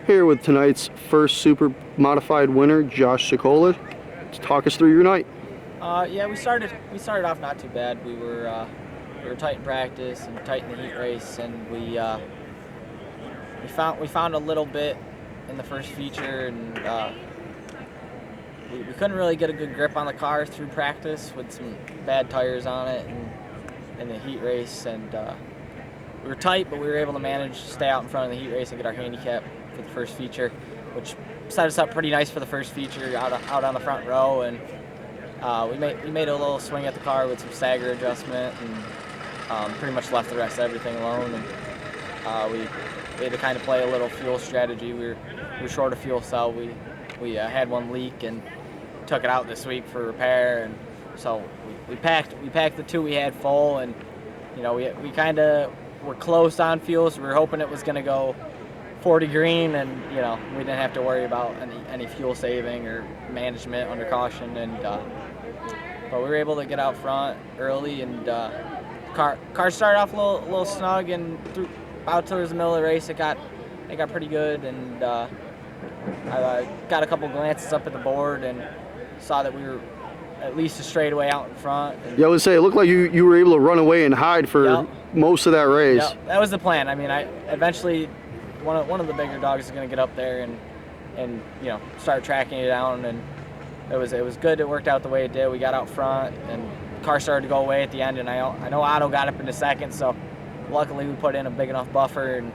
Here with tonight's first super modified winner, Josh Sokolic. Talk us through your night. Yeah, we started off not too bad. We were tight in practice and tight in the heat race, and we found a little bit in the first feature, and we couldn't really get a good grip on the car through practice with some bad tires on it and in the heat race, and we were tight, but we were able to manage to stay out in front of the heat race and get our handicap for the first feature, which set us up pretty nice for the first feature out on the front row, and we made a little swing at the car with some stagger adjustment, and pretty much left the rest of everything alone. And we had to kind of play a little fuel strategy. We were short of fuel cell. We had one leak and took it out this week for repair, and so we packed the two we had full, and we kind of were close on fuel, so we were hoping it was going to go 40 green, and we didn't have to worry about any fuel saving or management under caution, and but we were able to get out front early, and car started off a little snug, and about towards the middle of the race it got pretty good, and I got a couple glances up at the board and saw that we were at least a straightaway out in front. Yeah, I would say it looked like you were able to run away and hide for most of that race. Yep, that was the plan. I mean, I eventually one of the bigger dogs is going to get up there and start tracking it down, and it was good. It worked out the way it did. We got out front, and the car started to go away at the end, and I know Otto got up into second, so luckily we put in a big enough buffer, and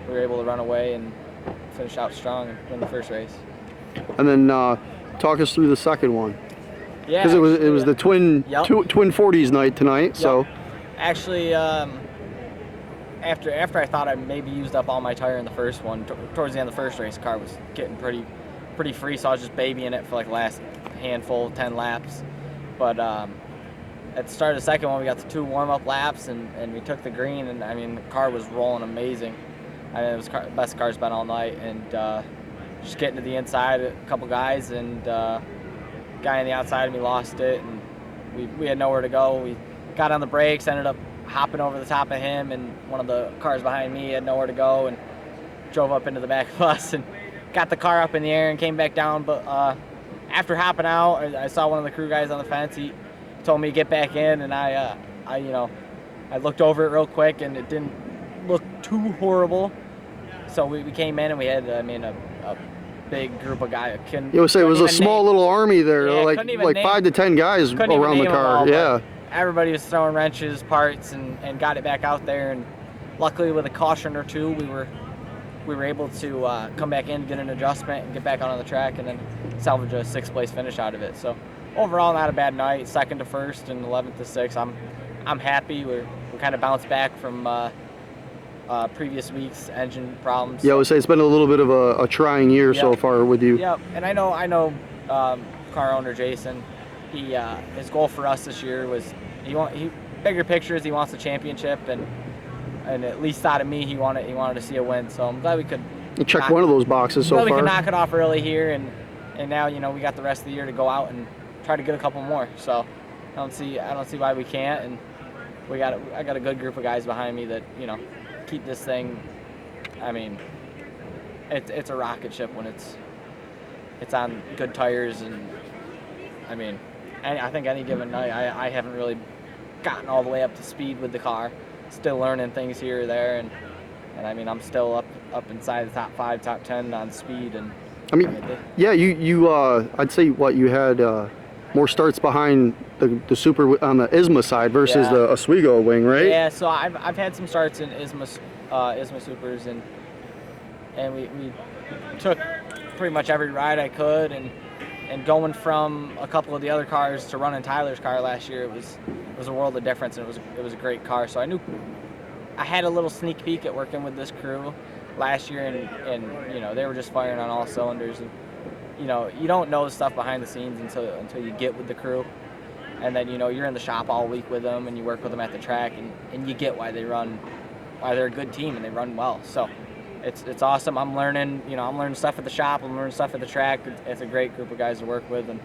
we were able to run away and finish out strong and win the first race. And then talk us through the second one. Yeah, because it was the twin 40s night tonight. Yep. So actually, after I thought I maybe used up all my tire in the first one, towards the end of the first race, the car was getting pretty free, so I was just babying it for like the last handful, 10 laps. But at the start of the second one, we got the 2 warm-up laps, and we took the green, and I mean the car was rolling amazing. I mean, it was the best car's been all night, and just getting to the inside, a couple guys, and guy on the outside of me lost it, and we had nowhere to go. We got on the brakes, ended up hopping over the top of him, and one of the cars behind me had nowhere to go, and drove up into the back of us and got the car up in the air and came back down. But after hopping out, I saw one of the crew guys on the fence. He told me to get back in, and I looked over it real quick, and it didn't look too horrible. So we came in, and we had a big group of guys. You would say it was a small little army there, like 5 to 10 guys around the car. Yeah. Everybody was throwing wrenches, parts, and got it back out there. And luckily, with a caution or two, we were able to come back in, get an adjustment, and get back on the track, and then salvage a 6th place finish out of it. So overall, not a bad night. 2nd to 1st and 11th to 6th. I'm happy. We kind of bounced back from previous week's engine problems. Yeah, I would say it's been a little bit of a trying year so far with you. Yep, and I know car owner Jason. His goal for us this year was bigger pictures. He wants the championship, and at least out of me, he wanted to see a win. So I'm glad we could check one of those boxes so far. We could knock it off early here, and now we got the rest of the year to go out and try to get a couple more. So I don't see why we can't, and I got a good group of guys behind me that keep this thing. I mean, it's a rocket ship when it's on good tires, and I mean, I think any given night I haven't really gotten all the way up to speed with the car. Still learning things here or there, and I mean I'm still up inside the top 5, top 10 on speed, and I mean, yeah, you I'd say you had more starts behind the Super on the ISMA side versus the Oswego wing, right? Yeah, so I've had some starts in ISMA Supers, and we took pretty much every ride I could, and going from a couple of the other cars to running Tyler's car last year, it was a world of difference, and it was a great car. So I knew I had a little sneak peek at working with this crew last year, and they were just firing on all cylinders, and you don't know the stuff behind the scenes until you get with the crew, and then you're in the shop all week with them, and you work with them at the track, and you get why they're a good team and they run well. So it's awesome. I'm learning stuff at the shop. I'm learning stuff at the track. It's a great group of guys to work with, and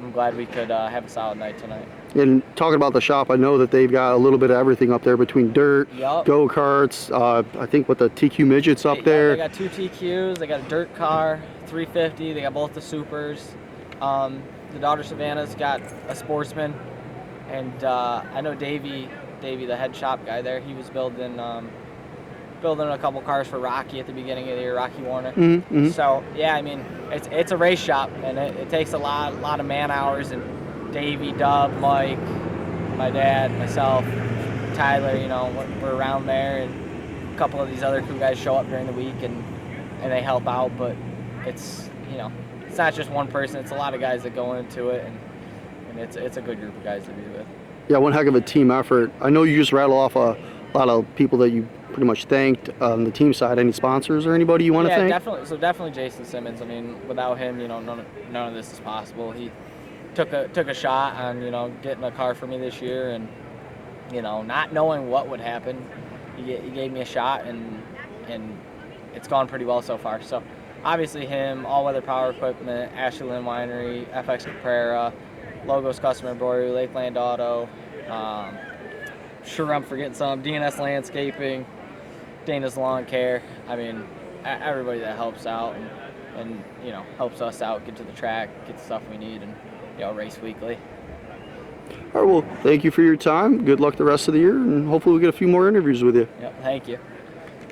I'm glad we could have a solid night tonight. And talking about the shop, I know that they've got a little bit of everything up there between dirt, Yup. go-karts, I think with the TQ midgets up there. They got 2 TQs, they got a dirt car, 350, they got both the supers. The daughter Savannah's got a sportsman, and I know Davey, the head shop guy there, he was building a couple cars for Rocky at the beginning of the year, Rocky Warner. Mm-hmm. So yeah, I mean, it's a race shop, and it takes a lot of man hours. And Davey, Dub, Mike, my dad, myself, Tyler, you know, we're around there, and a couple of these other crew guys show up during the week and they help out. But it's, you know, it's not just one person; it's a lot of guys that go into it, and it's a good group of guys to be with. Yeah, one heck of a team effort. I know you just rattle off a lot of people that you pretty much thanked on the team side. Any sponsors or anybody you want to thank? Yeah, definitely. So definitely Jason Simmons. I mean, without him, you know, none of this is possible. He took a shot on, you know, getting a car for me this year, and, you know, not knowing what would happen, he gave me a shot, and it's gone pretty well so far. So obviously him, All Weather Power Equipment, Ashley Lynn Winery, FX Caprera, Logos Custom Embroidery, Lakeland Auto. Sure I'm forgetting some. DNS Landscaping, Dana's Lawn Care. I mean, everybody that helps out and you know, helps us out, get to the track, get the stuff we need, and, you know, race weekly. All right, well, thank you for your time. Good luck the rest of the year, and hopefully we get a few more interviews with you. Yep, thank you.